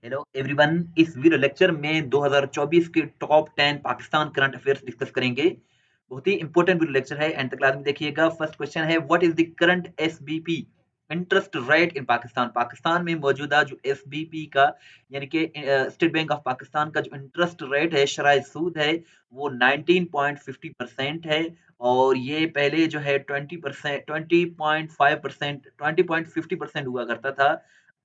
Hello everyone, इस video lecture में 2024 के top 10 Pakistan current affairs discuss करेंगे। बहुत ही इंपॉर्टेंट वीडियो लेक्चर है, एंड तक क्लास में देखिएगा। फर्स्ट क्वेश्चन है, what is the current SBP interest rate in Pakistan. Pakistan में मौजूदा जो एसबीपी का यानी कि स्टेट बैंक ऑफ पाकिस्तान का जो इंटरेस्ट रेट है, शरह सूद है, वो 19.50% है। और ये पहले जो है 20%, 20.5%, 20.50% हुआ करता था।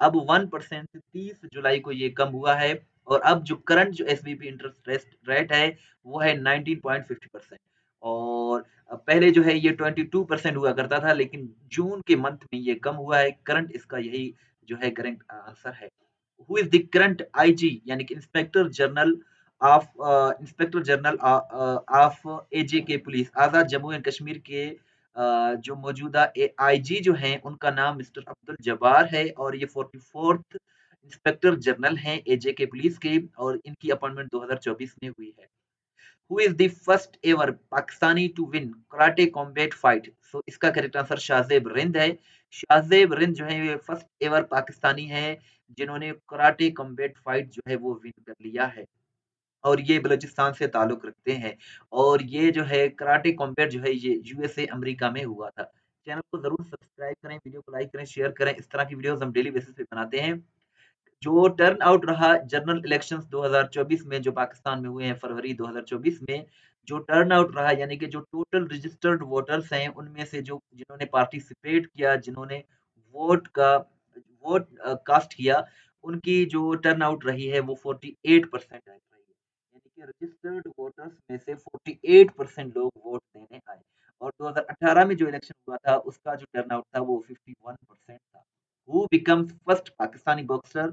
अब 1% 30 जुलाई को ये कम हुआ है। और अब जो करंट जो एसबीपी इंटरेस्ट रेट है, वो है 19.50%। और पहले जो है ये 22% हुआ करता था, लेकिन जून के मंथ में ये कम हुआ है। करंट इसका यही जो है करेक्ट आंसर है। Who is the current IG यानी कि इंस्पेक्टर जनरल ऑफ एजे के police, Azad Jammu and Kashmir के जो मौजूदा आईजी जो हैं, उनका नाम मिस्टर अब्दुल जब्बार है। और ये 44th इंस्पेक्टर जनरल हैं एजे के पुलिस के, और इनकी अपॉइंटमेंट 2024 में हुई है। Who is the first ever Pakistani to win karate combat fight. So इसका करेक्ट आंसर शाहजेब रिंद है। शाहजेब रिंद जो है ये फर्स्ट एवर पाकिस्तानी है जिन्होंने कराटे कॉम्बैट फाइट जो है वो विन कर लिया है। और ये बलूचिस्तान से ताल्लुक रखते हैं। और ये जो है कराटे कॉम्बैट जो है ये यूएसए अमेरिका में हुआ था। चैनल को जरूर सब्सक्राइब करें, वीडियो को लाइक करें, शेयर करें। इस तरह की वीडियोस हम डेली बेसिस पे बनाते हैं। जो टर्न आउट रहा जनरल इलेक्शंस 2024 में जो पाकिस्तान में हुए हैं फरवरी 2024 में, जो टर्न आउट रहा यानी कि जो टोटल रजिस्टर्ड वोटर्स हैं, उनमें से जो जिन्होंने पार्टिसिपेट किया, जिन्होंने वोट कास्ट किया, उनकी जो टर्न आउट रही है वो 48% रही है। यानी कि रजिस्टर्ड वोटर्स में से 48% लोग वोट देने आए। और 2018 में जो इलेक्शन हुआ था उसका जो टर्न आउट था वो 51% था। Who becomes first Pakistani boxer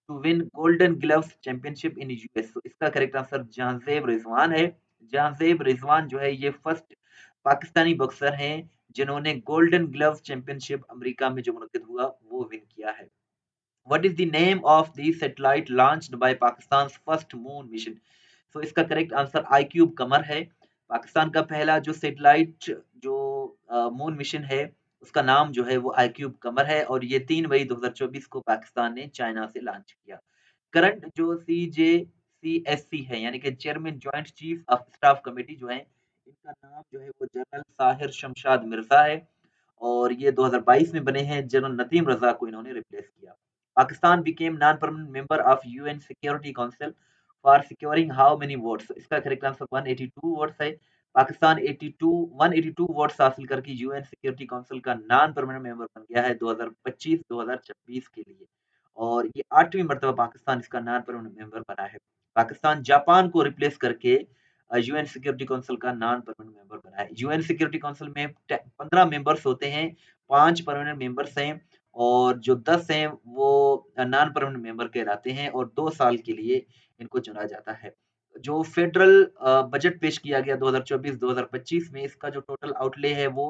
to win golden gloves championship in US. तो इसका करेक्ट आंसर जहांजेब रिजवान है। जहांजेब रिजवान जो है ये फर्स्ट पाकिस्तानी बॉक्सर हैं जिन्होंने गोल्डन ग्लव्स चैंपियनशिप अमेरिका में जो मुनक्किद हुआ वो विन किया है। What is the name of the satellite launched by Pakistan first moon mission. तो इसका करेक्ट आंसर आईक्यूब कमर है। पाकिस्तान का पहला जो सैटेलाइट जो मून मिशन है, उसका नाम जो है वो आईक्यूब कमर है। और ये 3 मई 2024 को पाकिस्तान ने चाइना से लॉन्च किया। करंट जो सीजेसीएससी है यानी कि chairman joint chief of staff committee जो है, इनका नाम जो है वो जनरल साहिर शमशाद मिर्जा है। और ये 2022 में बने हैं। जनरल नदीम रजा को इन्होंने रिप्लेस किया। Pakistan became non permanent member of UN security council for securing how many votes. इसका करेक्ट आंसर 182 वोट्स है। पाकिस्तान 182 वोट्स हासिल करके यूएन सिक्योरिटी काउंसिल का नॉन परमानेंट मेंबर बन गया है 2025-2026 के लिए। और ये 8वीं मर्तबा पाकिस्तान इसका नॉन परमानेंट मेंबर बना है। पाकिस्तान जापान को रिप्लेस करके यूएन सिक्योरिटी काउंसिल का नॉन परमानेंट मेंबर बना है। यूएन सिक्योरिटी काउंसिल में 15 मेंबर्स होते हैं, 5 परमानेंट मेंबर्स हैं, और जो 10 हैं वो नॉन परमानेंट मेंबर कहलाते हैं, और 2 साल के लिए इनको चुना जाता है। जो फेडरल बजट पेश किया गया 2024-2025 में, इसका जो टोटल आउटले है वो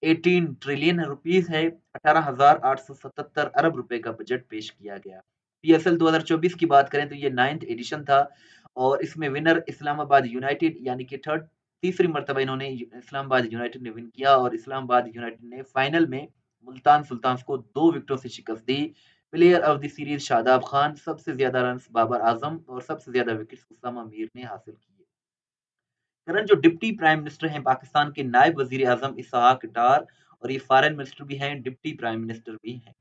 18 ट्रिलियन रुपीस है। 18,877 अरब रुपए का बजट पेश किया गया। पीएसएल 2024 की बात करें तो ये 9th एडिशन था। और इसमें विनर इस्लामाबाद यूनाइटेड यानी कि तीसरी मर्तबा इन्होंने इस्लामाबाद यूनाइटेड ने विन किया। और इस्लामाबाद यूनाइटेड ने फाइनल में मुल्तान सुल्तान्स को 2 विकेटों से शिकस्त दी। Player of the series Shadab Khan, सबसे ज्यादा रन बाबर आजम, और सबसे ज्यादा विकेट उसामा मीर ने हासिल किए। करंट जो डिप्टी प्राइम मिनिस्टर हैं पाकिस्तान के, नायब वजीर आजम इसहाक डार, और ये फॉरेन मिनिस्टर भी हैं, डिप्टी प्राइम मिनिस्टर भी हैं।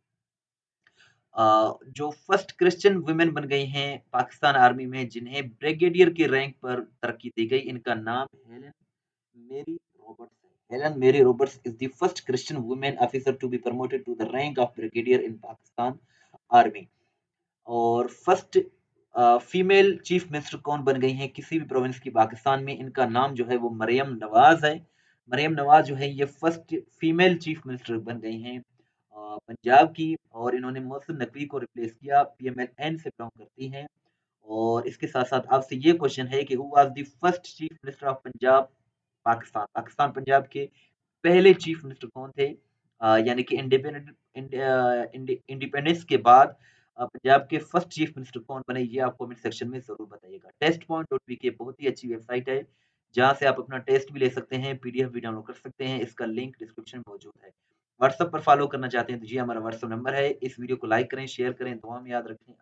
जो फर्स्ट क्रिश्चियन वुमेन बन गई हैं पाकिस्तान आर्मी में, जिन्हें ब्रिगेडियर के रैंक पर तरक्की दी गई, इनका नाम हेलन मेरी रॉबर्ट्स है। Helen Mary Roberts is the first Christian women officer to be promoted to the rank of brigadier in Pakistan army. और फर्स्ट फीमेल चीफ मिनिस्टर कौन बन गई हैं किसी भी प्रोविंस की पाकिस्तान में, इनका नाम जो है वो मरियम नवाज है। मरियम नवाज जो है ये फर्स्ट फीमेल चीफ मिनिस्टर बन गई हैं पंजाब की। और इन्होंने मोहसिन नकवी को रिप्लेस किया, पीएमएल-एन से बिलोंग करती हैं। और इसके साथ साथ आपसे ये क्वेश्चन है कि who was the first chief minister of Punjab Pakistan. Pakistan Punjab के पहले चीफ मिनिस्टर कौन थे? यानी कि इंडिपेंडेंस के बाद पंजाब के फर्स्ट चीफ मिनिस्टर कौन बने, ये आप कमेंट सेक्शन में जरूर बताइएगा। टेस्ट.pk बहुत ही अच्छी वेबसाइट है जहां से आप अपना टेस्ट भी ले सकते हैं, पीडीएफ भी डाउनलोड कर सकते हैं। इसका लिंक डिस्क्रिप्शन में मौजूद है। व्हाट्सएप पर फॉलो करना चाहते हैं तो जी हमारा व्हाट्सएप नंबर है। इस वीडियो को लाइक करें, शेयर करें, दुआ में याद रखें।